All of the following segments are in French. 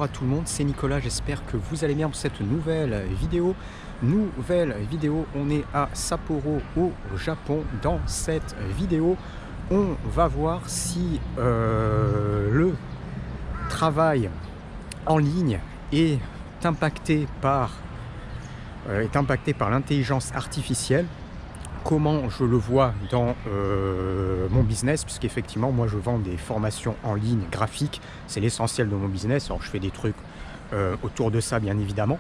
bonjour à tout le monde, c'est Nicolas, j'espère que vous allez bien pour cette nouvelle vidéo. On est à Sapporo au Japon. Dans cette vidéo, on va voir si le travail en ligne est impacté par l'intelligence artificielle. Comment je le vois dans mon business, puisqu'effectivement moi je vends des formations en ligne graphiques, c'est l'essentiel de mon business. Alors je fais des trucs autour de ça bien évidemment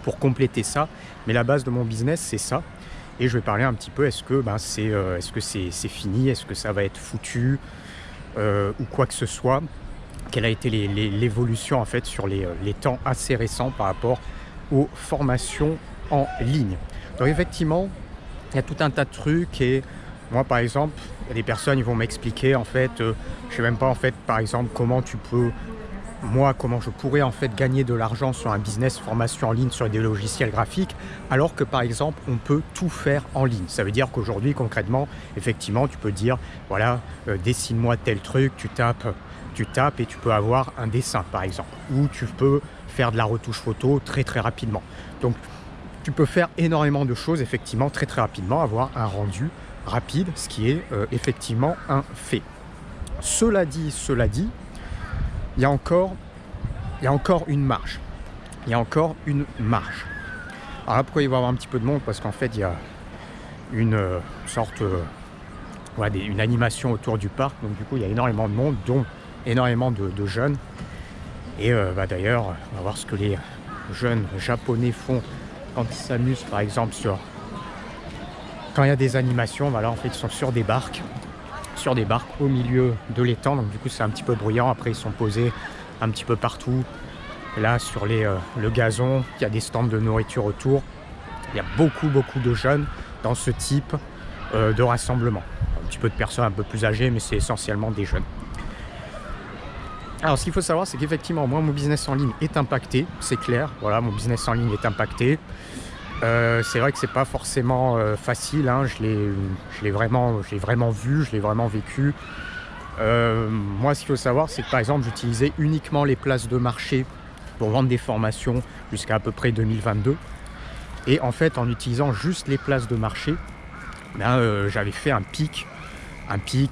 pour compléter ça, mais la base de mon business c'est ça. Et je vais parler un petit peu, est-ce que c'est fini, est-ce que ça va être foutu ou quoi que ce soit. Quelle a été l'évolution en fait sur les temps assez récents par rapport aux formations en ligne. Donc effectivement, il y a tout un tas de trucs et moi par exemple, il y a des personnes qui vont m'expliquer en fait, je sais même pas en fait par exemple comment je pourrais en fait gagner de l'argent sur un business formation en ligne sur des logiciels graphiques, alors que par exemple on peut tout faire en ligne. Ça veut dire qu'aujourd'hui concrètement, effectivement tu peux dire voilà, dessine-moi tel truc, tu tapes et tu peux avoir un dessin par exemple, ou tu peux faire de la retouche photo très rapidement. Donc tu peux faire énormément de choses, effectivement, très rapidement, avoir un rendu rapide, ce qui est effectivement un fait. Cela dit, il y a encore une marge. Alors là, pourquoi il va y avoir un petit peu de monde? Parce qu'en fait, il y a une sorte, une animation autour du parc. Donc du coup, il y a énormément de monde, dont énormément de jeunes. Et d'ailleurs, on va voir ce que les jeunes japonais font quand ils s'amusent par exemple quand il y a des animations. Voilà, en fait ils sont sur des barques au milieu de l'étang, donc du coup c'est un petit peu bruyant. Après ils sont posés un petit peu partout là sur le gazon, il y a des stands de nourriture autour. Il y a beaucoup de jeunes dans ce type de rassemblement, un petit peu de personnes un peu plus âgées, mais c'est essentiellement des jeunes. Alors ce qu'il faut savoir, c'est qu'effectivement moi mon business en ligne est impacté, c'est clair. Voilà, mon business en ligne est impacté. C'est vrai que c'est pas forcément facile, hein. Je l'ai vraiment vu, je l'ai vraiment vécu. Moi ce qu'il faut savoir, c'est que par exemple j'utilisais uniquement les places de marché pour vendre des formations jusqu'à peu près 2022. Et en fait en utilisant juste les places de marché, j'avais fait un pic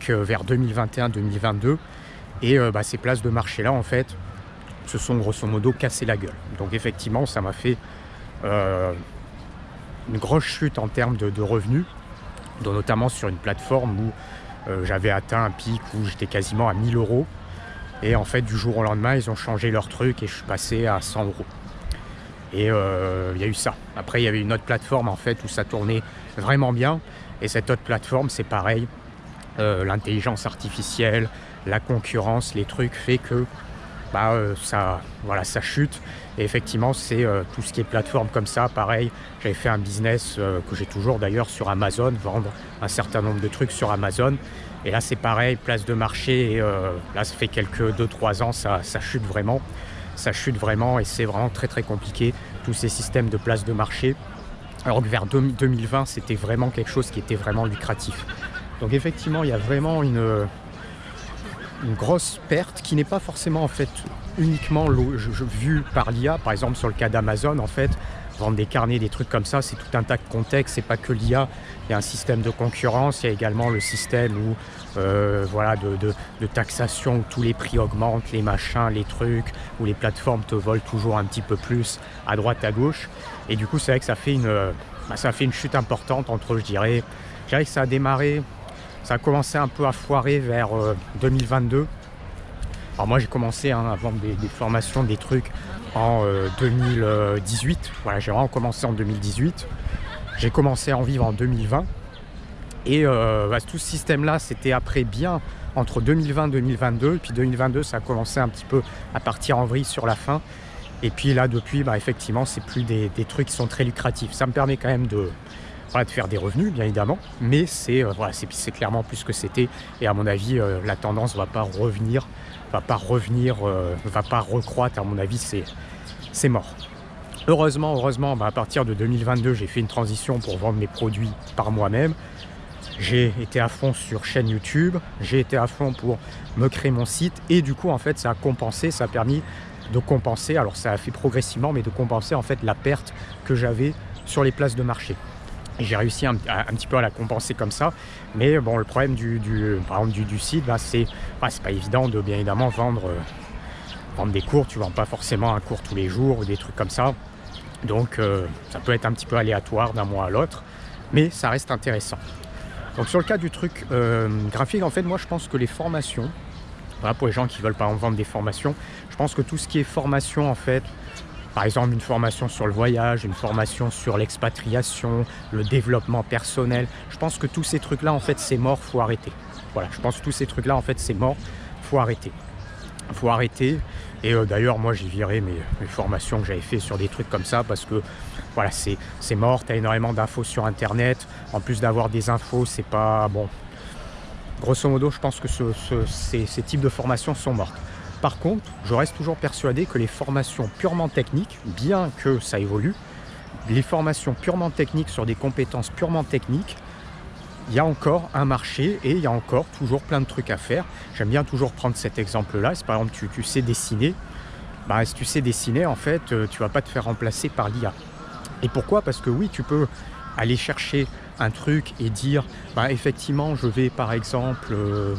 vers 2021-2022. Et ces places de marché là en fait se sont grosso modo cassé la gueule. Donc effectivement ça m'a fait une grosse chute en termes de revenus, dont notamment sur une plateforme où j'avais atteint un pic où j'étais quasiment à 1000 €. Et en fait du jour au lendemain ils ont changé leur truc et je suis passé à 100 €. Et il y a eu ça. Après il y avait une autre plateforme en fait où ça tournait vraiment bien. Et cette autre plateforme c'est pareil, l'intelligence artificielle, la concurrence, les trucs fait que ça chute. Et effectivement c'est tout ce qui est plateforme comme ça. Pareil, j'avais fait un business que j'ai toujours d'ailleurs sur Amazon, vendre un certain nombre de trucs sur Amazon. Et là c'est pareil, place de marché. Et là ça fait quelques 2-3 ans ça chute vraiment. Et c'est vraiment très compliqué, tous ces systèmes de place de marché. Alors que vers 2020 c'était vraiment quelque chose qui était vraiment lucratif. Donc effectivement il y a vraiment une grosse perte qui n'est pas forcément en fait uniquement vue par l'IA. Par exemple sur le cas d'Amazon, en fait vendre des carnets, des trucs comme ça, c'est tout un tas de contexte, c'est pas que l'IA, il y a un système de concurrence, il y a également le système où de taxation où tous les prix augmentent, les machins, les trucs, où les plateformes te volent toujours un petit peu plus à droite à gauche. Et du coup c'est vrai que ça fait une chute importante entre, je dirais que ça a démarré. Ça a commencé un peu à foirer vers 2022. Alors moi j'ai commencé à vendre des formations, des trucs en 2018. Voilà, j'ai vraiment commencé en 2018. J'ai commencé à en vivre en 2020. Et tout ce système-là, c'était après bien entre 2020 et 2022. Et puis 2022, ça a commencé un petit peu à partir en vrille sur la fin. Et puis là, depuis, effectivement, c'est plus des trucs qui sont très lucratifs. Ça me permet quand même de faire des revenus bien évidemment, mais c'est clairement plus que c'était. Et à mon avis la tendance va pas recroître. À mon avis c'est mort. Heureusement à partir de 2022 j'ai fait une transition pour vendre mes produits par moi-même. J'ai été à fond sur chaîne YouTube, j'ai été à fond pour me créer mon site, et du coup en fait ça a compensé, ça a permis de compenser, alors ça a fait progressivement, mais de compenser en fait la perte que j'avais sur les places de marché. Et j'ai réussi un petit peu à la compenser comme ça. Mais bon, le problème par exemple du site, c'est pas évident de bien évidemment vendre des cours. Tu ne vends pas forcément un cours tous les jours ou des trucs comme ça. Donc ça peut être un petit peu aléatoire d'un mois à l'autre, mais ça reste intéressant. Donc sur le cas du truc graphique, en fait, moi je pense que les formations, voilà, pour les gens qui veulent par exemple vendre des formations, je pense que tout ce qui est formation en fait, par exemple une formation sur le voyage, une formation sur l'expatriation, le développement personnel, je pense que tous ces trucs-là en fait c'est mort, faut arrêter. Voilà, je pense que tous ces trucs-là en fait c'est mort, faut arrêter. Faut arrêter. Et d'ailleurs moi j'ai viré mes formations que j'avais fait sur des trucs comme ça parce que voilà, c'est mort, tu as énormément d'infos sur internet, en plus d'avoir des infos c'est pas bon. Grosso modo je pense que ces types de formations sont mortes. Par contre, je reste toujours persuadé que les formations purement techniques, bien que ça évolue, les formations purement techniques sur des compétences purement techniques, il y a encore un marché et il y a encore toujours plein de trucs à faire. J'aime bien toujours prendre cet exemple-là. Si par exemple tu sais dessiner, si tu sais dessiner, en fait, tu vas pas te faire remplacer par l'IA. Et pourquoi? Parce que oui, tu peux aller chercher un truc et dire, effectivement, je vais par exemple,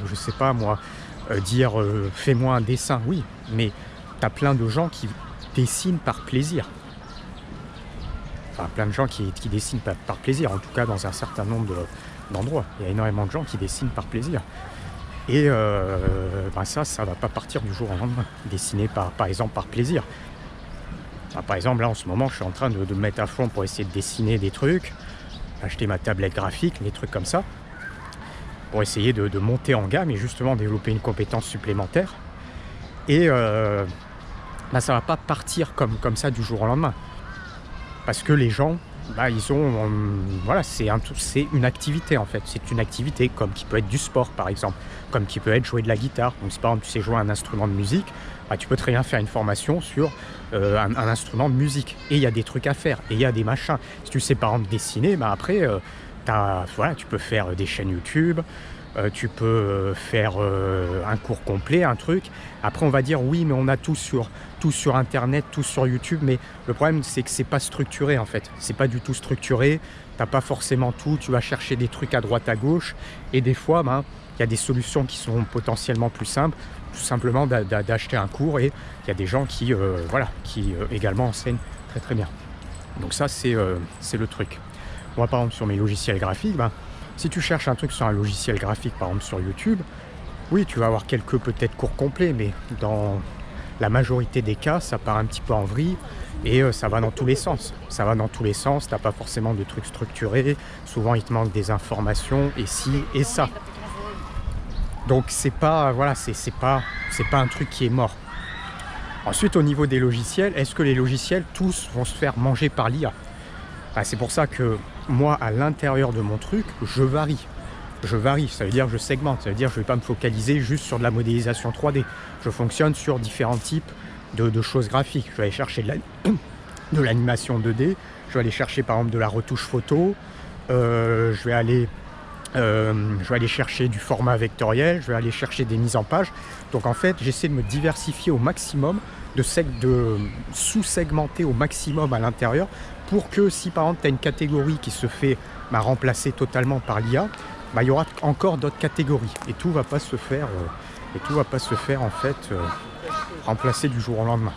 je sais pas moi, dire fais-moi un dessin, oui, mais tu as plein de gens qui dessinent par plaisir. Enfin, plein de gens qui dessinent par plaisir, en tout cas dans un certain nombre d'endroits. Il y a énormément de gens qui dessinent par plaisir. Et ça va pas partir du jour au lendemain. Dessiner par exemple par plaisir. Par exemple, là en ce moment, je suis en train de me mettre à fond pour essayer de dessiner des trucs, acheter ma tablette graphique, des trucs comme ça, pour essayer de monter en gamme et justement développer une compétence supplémentaire. Et ça va pas partir comme ça du jour au lendemain. Parce que les gens, ils ont, voilà, c'est une activité en fait. C'est une activité comme qui peut être du sport par exemple, comme qui peut être jouer de la guitare. Donc si par exemple tu sais jouer un instrument de musique, tu peux très bien faire une formation sur un instrument de musique. Et il y a des trucs à faire, et il y a des machins. Si tu sais par exemple dessiner, après tu peux faire des chaînes YouTube, tu peux faire un cours complet, un truc. Après on va dire oui, mais on a tout sur internet, tout sur YouTube, mais le problème c'est que c'est pas structuré en fait. C'est pas du tout structuré, t'as pas forcément tout, tu vas chercher des trucs à droite à gauche, et des fois il y a des solutions qui sont potentiellement plus simples, tout simplement d'acheter un cours, et il y a des gens qui également enseignent très très bien. Donc ça c'est le truc. Moi par exemple sur mes logiciels graphiques, si tu cherches un truc sur un logiciel graphique, par exemple sur YouTube, oui, tu vas avoir quelques peut-être cours complets, mais dans la majorité des cas, ça part un petit peu en vrille et ça va dans tous les sens. Ça va dans tous les sens, tu n'as pas forcément de trucs structurés, souvent il te manque des informations, et ci et ça. Donc c'est pas un truc qui est mort. Ensuite, au niveau des logiciels, est-ce que les logiciels tous vont se faire manger par l'IA? C'est pour ça que moi, à l'intérieur de mon truc, je varie. Ça veut dire que je segmente, ça veut dire que je ne vais pas me focaliser juste sur de la modélisation 3D. Je fonctionne sur différents types de choses graphiques. Je vais aller chercher de l'animation 2D, je vais aller chercher par exemple de la retouche photo, je vais aller chercher du format vectoriel, je vais aller chercher des mises en page. Donc en fait, j'essaie de me diversifier au maximum, de sous-segmenter au maximum à l'intérieur, pour que si par exemple tu as une catégorie qui se fait remplacer totalement par l'IA, il y aura encore d'autres catégories, et tout va pas se faire en fait remplacer du jour au lendemain.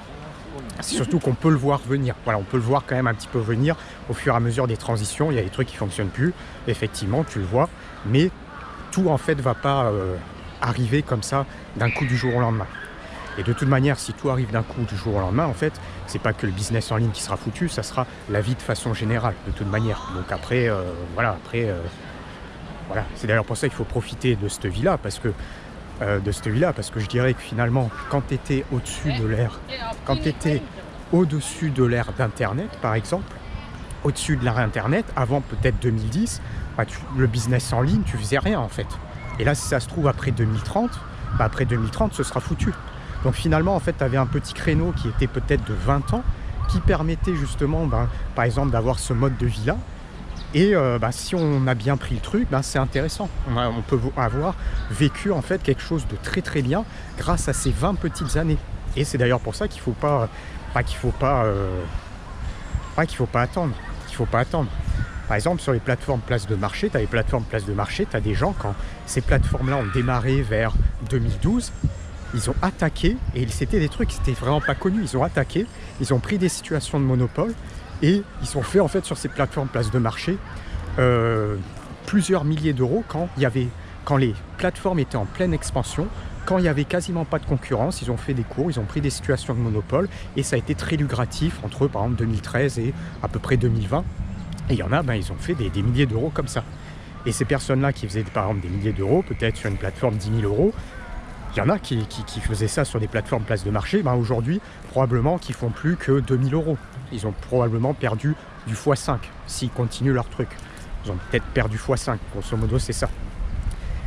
C'est surtout qu'on peut le voir venir. Voilà, on peut le voir quand même un petit peu venir au fur et à mesure des transitions. Il y a des trucs qui fonctionnent plus, effectivement, tu le vois, mais tout en fait va pas arriver comme ça d'un coup du jour au lendemain. Et de toute manière, si tout arrive d'un coup du jour au lendemain, en fait, c'est pas que le business en ligne qui sera foutu, ça sera la vie de façon générale, de toute manière. Donc après, voilà. C'est d'ailleurs pour ça qu'il faut profiter de cette vie-là, parce que je dirais que finalement, quand tu étais au-dessus de l'ère d'Internet, par exemple, au-dessus de l'ère Internet, avant peut-être 2010, le business en ligne, tu faisais rien en fait. Et là, si ça se trouve, après 2030, ce sera foutu. Donc finalement, en fait, tu avais un petit créneau qui était peut-être de 20 ans, qui permettait justement, par exemple, d'avoir ce mode de vie-là. Et si on a bien pris le truc, c'est intéressant. On peut avoir vécu en fait quelque chose de très très bien grâce à ces 20 petites années. Et c'est d'ailleurs pour ça qu'il faut pas, qu'il faut pas, qu'il faut pas attendre. Qu'il faut pas attendre. Par exemple, sur les plateformes place de marché, tu as les plateformes place de marché, tu as des gens, quand ces plateformes-là ont démarré vers 2012, ils ont attaqué, et c'était des trucs qui n'étaient vraiment pas connus, ils ont attaqué, ils ont pris des situations de monopole, et ils ont fait en fait sur ces plateformes place de marché plusieurs milliers d'euros quand les plateformes étaient en pleine expansion, quand il n'y avait quasiment pas de concurrence. Ils ont fait des cours, ils ont pris des situations de monopole, et ça a été très lucratif entre par exemple 2013 et à peu près 2020. Et il y en a, ils ont fait des milliers d'euros comme ça. Et ces personnes-là qui faisaient par exemple des milliers d'euros, peut-être sur une plateforme 10 000 euros, il y en a qui faisaient ça sur des plateformes place de marché, aujourd'hui, probablement qu'ils font plus que 2 000 euros. Ils ont probablement perdu du x5 s'ils continuent leur truc. Ils ont peut-être perdu x5, grosso modo, c'est ça.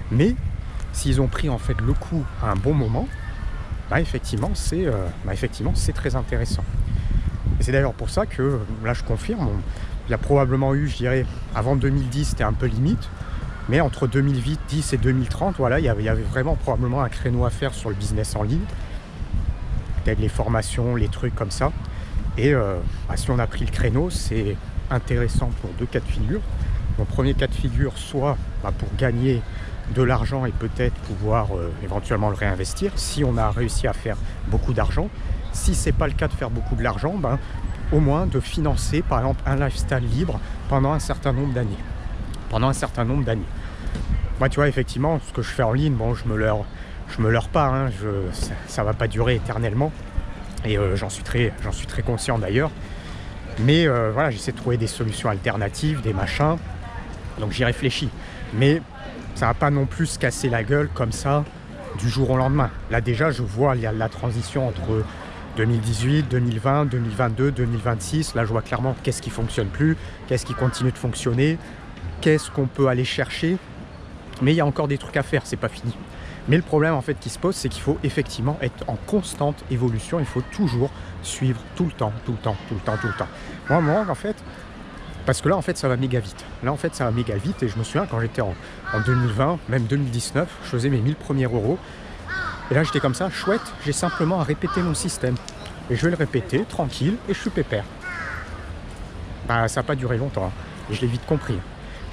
Mais s'ils ont pris en fait le coup à un bon moment, effectivement, c'est très intéressant. Et c'est d'ailleurs pour ça que, là je confirme, il y a probablement eu, je dirais, avant 2010, c'était un peu limite, mais entre 2010 et 2030, voilà, il y avait vraiment probablement un créneau à faire sur le business en ligne, peut-être les formations, les trucs comme ça. Et si on a pris le créneau, c'est intéressant pour deux cas de figure. Mon premier cas de figure, soit pour gagner de l'argent et peut-être pouvoir éventuellement le réinvestir, si on a réussi à faire beaucoup d'argent. Si c'est pas le cas de faire beaucoup de l'argent, au moins de financer par exemple un lifestyle libre pendant un certain nombre d'années. Moi, tu vois, effectivement, ce que je fais en ligne, je me leurre pas, hein, ça va pas durer éternellement, et j'en suis très conscient d'ailleurs. Mais voilà, j'essaie de trouver des solutions alternatives, des machins, donc j'y réfléchis. Mais ça va pas non plus se casser la gueule comme ça du jour au lendemain. Là déjà, je vois la transition entre 2018, 2020, 2022, 2026. Là, je vois clairement qu'est-ce qui fonctionne plus, qu'est-ce qui continue de fonctionner, qu'est-ce qu'on peut aller chercher. Mais il y a encore des trucs à faire, c'est pas fini. Mais le problème en fait qui se pose, c'est qu'il faut effectivement être en constante évolution. Il faut toujours suivre tout le temps. Moi, en fait, parce que là, en fait, ça va méga vite. Et je me souviens quand j'étais en 2020, même 2019, je faisais mes 1000 premiers euros. Et là, j'étais comme ça, chouette, j'ai simplement à répéter mon système. Et je vais le répéter, tranquille, et je suis pépère. Ça n'a pas duré longtemps, hein. Et je l'ai vite compris.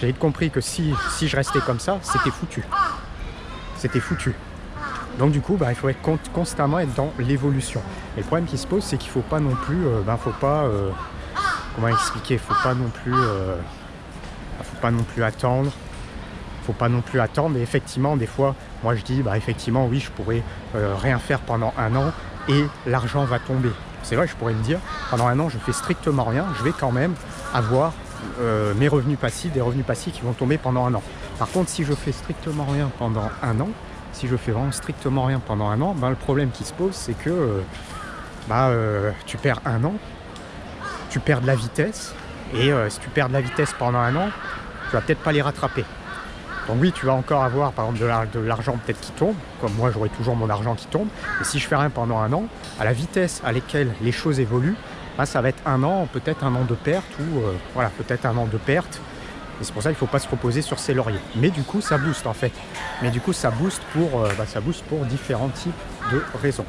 J'ai vite compris que si je restais comme ça, c'était foutu. Donc du coup, il faut constamment être dans l'évolution. Et le problème qui se pose, c'est qu'il ne faut pas non plus, comment expliquer, faut pas non plus attendre. Et effectivement, des fois, moi je dis, effectivement, oui, je pourrais rien faire pendant un an et l'argent va tomber. C'est vrai, je pourrais me dire, pendant un an, je fais strictement rien, je vais quand même avoir mes revenus passifs, des revenus passifs qui vont tomber pendant un an. Par contre, si je fais strictement rien pendant un an, le problème qui se pose, c'est que tu perds un an, tu perds de la vitesse, et si tu perds de la vitesse pendant un an, tu vas peut-être pas les rattraper. Donc oui, tu vas encore avoir par exemple de l'argent peut-être qui tombe, comme moi j'aurai toujours mon argent qui tombe, et si je fais rien pendant un an, à la vitesse à laquelle les choses évoluent, ça va être un an, peut-être un an de perte, peut-être un an de perte. Et c'est pour ça qu'il ne faut pas se reposer sur ses lauriers. Mais du coup, ça booste en fait. Ça booste pour différents types de raisons.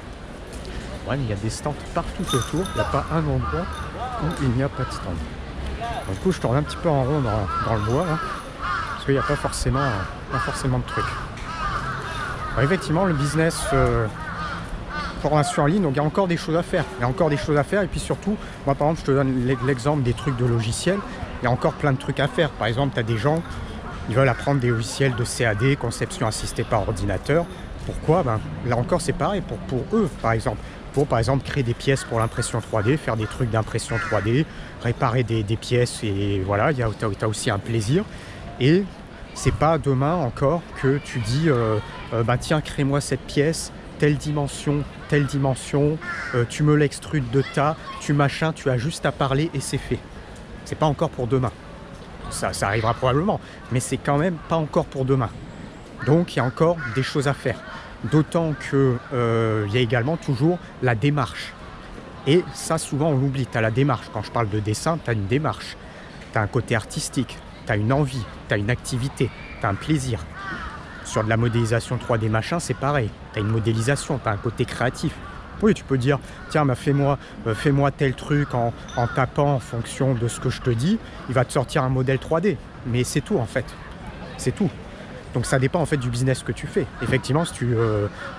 Ouais, mais il y a des stands partout autour. Il n'y a pas un endroit où il n'y a pas de stand. Donc, du coup, je tourne un petit peu en rond dans le bois, là, parce qu'il n'y a pas forcément de trucs. Alors, effectivement, le business formation en ligne, donc il y a encore des choses à faire. Et puis surtout, moi par exemple, je te donne l'exemple des trucs de logiciels. Il y a encore plein de trucs à faire. Par exemple, tu as des gens, ils veulent apprendre des logiciels de CAD, conception assistée par ordinateur. Pourquoi ? Là encore, c'est pareil pour eux, par exemple. Pour, par exemple, créer des pièces pour l'impression 3D, faire des trucs d'impression 3D, réparer des pièces, et voilà, tu as aussi un plaisir. Et c'est pas demain encore que tu dis, tiens, crée-moi cette pièce, telle dimension, tu me l'extrudes de tas, tu as juste à parler et c'est fait. C'est pas encore pour demain. Ça arrivera probablement, mais c'est quand même pas encore pour demain. Donc il y a encore des choses à faire. D'autant que y a également toujours la démarche. Et ça, souvent, on l'oublie. Tu as la démarche. Quand je parle de dessin, tu as une démarche. Tu as un côté artistique, tu as une envie, tu as une activité, tu as un plaisir. Sur de la modélisation 3D machin, c'est pareil. Tu as une modélisation, tu as un côté créatif. Oui, tu peux dire, tiens, bah, fais-moi tel truc en tapant en fonction de ce que je te dis. Il va te sortir un modèle 3D. Mais c'est tout, en fait. C'est tout. Donc ça dépend en fait du business que tu fais. Effectivement, si tu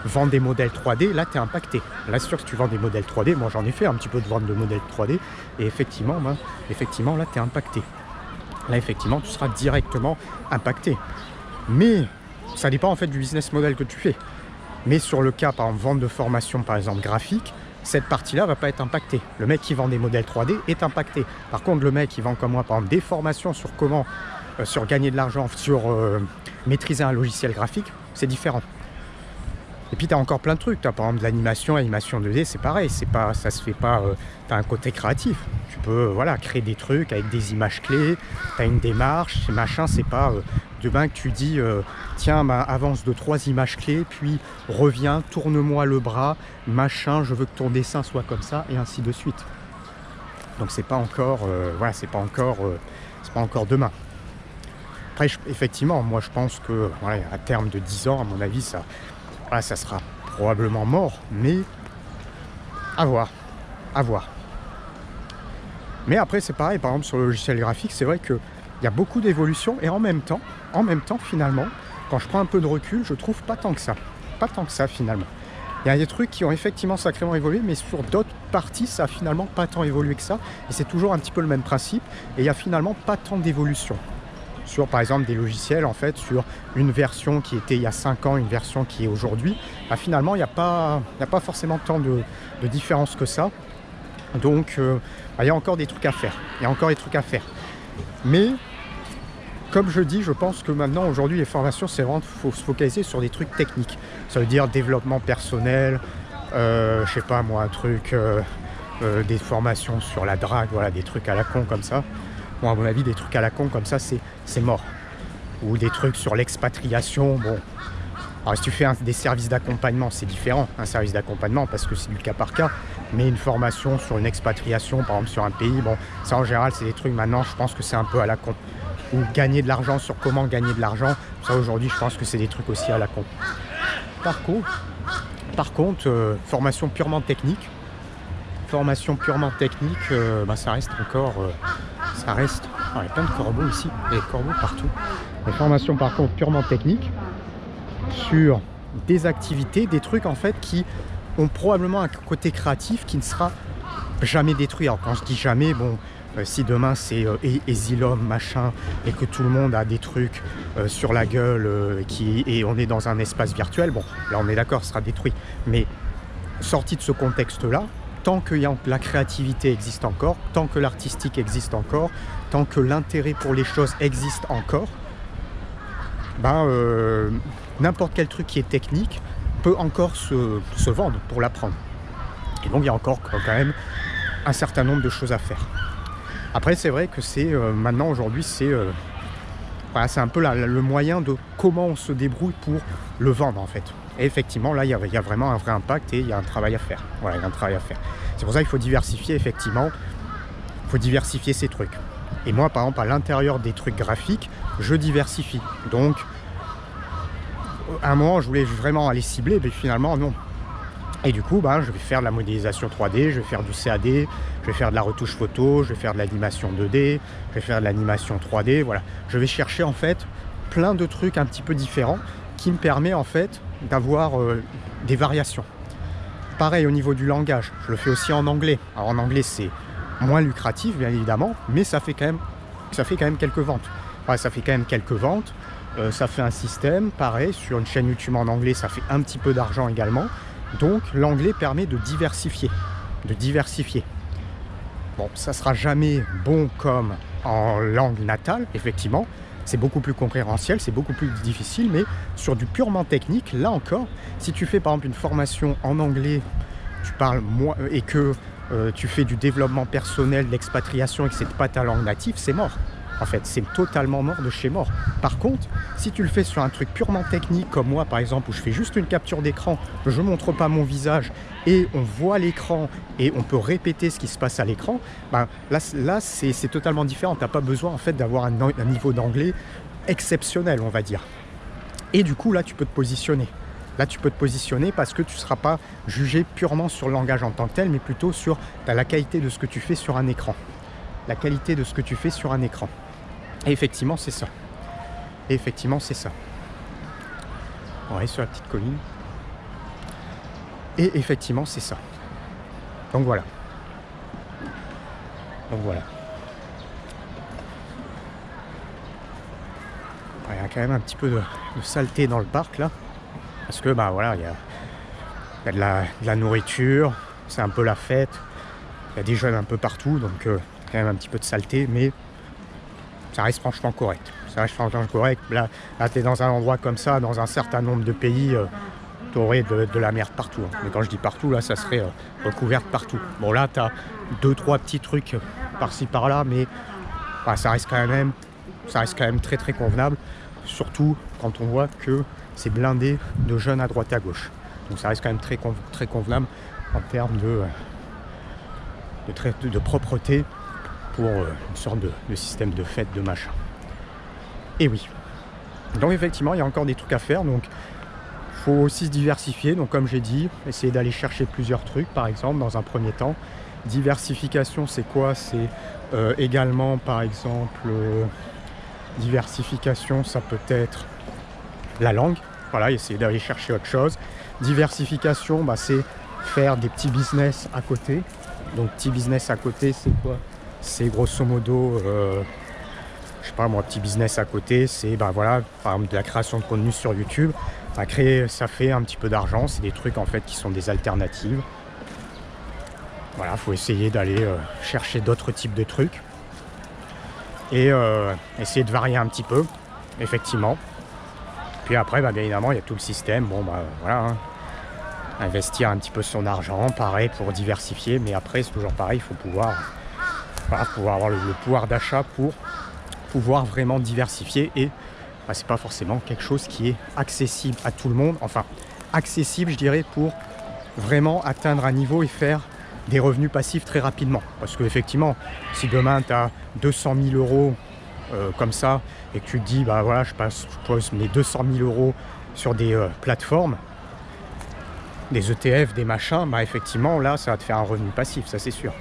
vends des modèles 3D, là tu es impacté. Là c'est sûr que si tu vends des modèles 3D, moi j'en ai fait un petit peu de vente de modèles 3D, et effectivement là tu es impacté. Là effectivement tu seras directement impacté. Mais ça dépend en fait du business model que tu fais. Mais sur le cas par exemple vente de formation par exemple graphique, cette partie-là va pas être impactée. Le mec qui vend des modèles 3D est impacté. Par contre le mec qui vend comme moi par exemple des formations sur comment sur gagner de l'argent, sur maîtriser un logiciel graphique, c'est différent. Et puis tu as encore plein de trucs. Tu as par exemple de l'animation 2D, c'est pareil, ça se fait pas, tu as un côté créatif. Tu peux créer des trucs avec des images clés, tu as une démarche, machin, c'est pas demain que tu dis tiens, bah, avance de 3 images clés, puis reviens, tourne-moi le bras, machin, je veux que ton dessin soit comme ça, et ainsi de suite. Donc c'est pas encore c'est pas encore demain. Après, effectivement, moi je pense que à terme de 10 ans, à mon avis, ça sera probablement mort, mais à voir. Mais après, c'est pareil, par exemple, sur le logiciel graphique, c'est vrai qu'il y a beaucoup d'évolutions, et en même temps, finalement, quand je prends un peu de recul, je trouve pas tant que ça, finalement. Il y a des trucs qui ont effectivement sacrément évolué, mais sur d'autres parties, ça a finalement pas tant évolué que ça, et c'est toujours un petit peu le même principe, et il y a finalement pas tant d'évolution. Sur par exemple des logiciels, en fait, sur une version qui était il y a 5 ans, une version qui est aujourd'hui, bah, finalement il n'y a pas forcément tant de différence que ça. Donc il y a encore des trucs à faire. Mais comme je dis, je pense que maintenant aujourd'hui les formations, c'est vraiment, faut se focaliser sur des trucs techniques. Ça veut dire développement personnel, je sais pas moi, un truc, des formations sur la drague, des trucs à la con comme ça. Bon, à mon avis, des trucs à la con comme ça, c'est mort. Ou des trucs sur l'expatriation, bon. Alors, si tu fais des services d'accompagnement, c'est différent, un service d'accompagnement, parce que c'est du cas par cas. Mais une formation sur une expatriation, par exemple sur un pays, bon, ça en général, c'est des trucs, maintenant, je pense que c'est un peu à la con. Ou gagner de l'argent sur comment gagner de l'argent, ça aujourd'hui, je pense que c'est des trucs aussi à la con. Par contre, formation purement technique, ça reste encore... il y a plein de corbeaux ici, il y a des corbeaux partout. Des formations par contre purement techniques sur des activités, des trucs en fait qui ont probablement un côté créatif qui ne sera jamais détruit. Alors quand je dis jamais, bon, si demain c'est Asylum machin et que tout le monde a des trucs sur la gueule et on est dans un espace virtuel, bon là on est d'accord, ce sera détruit. Mais sorti de ce contexte-là, tant que la créativité existe encore, tant que l'artistique existe encore, tant que l'intérêt pour les choses existe encore, n'importe quel truc qui est technique peut encore se vendre pour l'apprendre. Et donc il y a encore quand même un certain nombre de choses à faire. Après c'est vrai que c'est maintenant aujourd'hui c'est un peu le moyen de comment on se débrouille pour le vendre en fait. Et effectivement, là, il y a vraiment un vrai impact et il y a un travail à faire. C'est pour ça qu'il faut diversifier, effectivement. Il faut diversifier ces trucs. Et moi, par exemple, à l'intérieur des trucs graphiques, je diversifie. Donc, à un moment, je voulais vraiment aller cibler, mais finalement, non. Et du coup, je vais faire de la modélisation 3D, je vais faire du CAD, je vais faire de la retouche photo, je vais faire de l'animation 2D, je vais faire de l'animation 3D, voilà. Je vais chercher, en fait, plein de trucs un petit peu différents qui me permet, en fait, d'avoir des variations. Pareil au niveau du langage, je le fais aussi en anglais. Alors en anglais c'est moins lucratif bien évidemment, mais ça fait quand même quelques ventes. Ça fait un système, pareil, sur une chaîne YouTube en anglais, ça fait un petit peu d'argent également. Donc l'anglais permet de diversifier. Bon, ça sera jamais bon comme en langue natale, effectivement. C'est beaucoup plus concurrentiel, c'est beaucoup plus difficile, mais sur du purement technique, là encore, si tu fais par exemple une formation en anglais, tu parles moins et que tu fais du développement personnel, de l'expatriation et que c'est pas ta langue native, c'est mort. En fait, c'est totalement mort de chez mort. Par contre, si tu le fais sur un truc purement technique, comme moi par exemple, où je fais juste une capture d'écran, je montre pas mon visage et on voit l'écran et on peut répéter ce qui se passe à l'écran, là c'est totalement différent. Tu n'as pas besoin en fait d'avoir un niveau d'anglais exceptionnel, on va dire. Et du coup, là, tu peux te positionner. Là, tu peux te positionner parce que tu ne seras pas jugé purement sur le langage en tant que tel, mais plutôt sur la qualité de ce que tu fais sur un écran. La qualité de ce que tu fais sur un écran. Et effectivement, c'est ça. Et effectivement, c'est ça. On va aller sur la petite colline. Et effectivement, c'est ça. Donc voilà. Donc voilà. Il y a quand même un petit peu de saleté dans le parc là. Parce que bah voilà, il y a de la nourriture, c'est un peu la fête. Il y a des jeunes un peu partout, donc quand même un petit peu de saleté, mais ça reste franchement correct. Ça reste franchement correct. Là tu es dans un endroit comme ça, dans un certain nombre de pays, tu aurais de la merde partout. Hein. Mais quand je dis partout, là, ça serait recouvert partout. Bon, là, tu as 2-3 petits trucs par-ci par-là, mais bah, ça reste quand même très très convenable. Surtout quand on voit que c'est blindé de jeunes à droite et à gauche. Donc ça reste quand même très convenable en termes de propreté pour une sorte de système de fête, de machin. Et oui. Donc effectivement, il y a encore des trucs à faire. Donc il faut aussi se diversifier. Donc comme j'ai dit, essayer d'aller chercher plusieurs trucs, par exemple, dans un premier temps. Diversification, c'est quoi? C'est également, par exemple, diversification, ça peut être la langue. Voilà, essayer d'aller chercher autre chose. Diversification, bah, c'est faire des petits business à côté. Donc petit business à côté, c'est quoi? C'est grosso modo, je sais pas moi, petit business à côté, c'est bah voilà, par exemple de la création de contenu sur YouTube. Ça fait un petit peu d'argent, c'est des trucs en fait qui sont des alternatives. Voilà, faut essayer d'aller chercher d'autres types de trucs et essayer de varier un petit peu, effectivement. Puis après, bah, bien évidemment, il y a tout le système. Bon, bah voilà, hein. Investir un petit peu son argent, pareil pour diversifier. Mais après, c'est toujours pareil, il faut pouvoir avoir le pouvoir d'achat pour pouvoir vraiment diversifier. Et bah, c'est pas forcément quelque chose qui est accessible à tout le monde. Enfin, accessible, je dirais, pour vraiment atteindre un niveau et faire des revenus passifs très rapidement. Parce qu'effectivement, si demain tu as 200 000 euros comme ça et que tu te dis, bah voilà, je pose mes 200 000 euros sur des plateformes, des ETF, des machins, bah effectivement, là, ça va te faire un revenu passif, ça c'est sûr.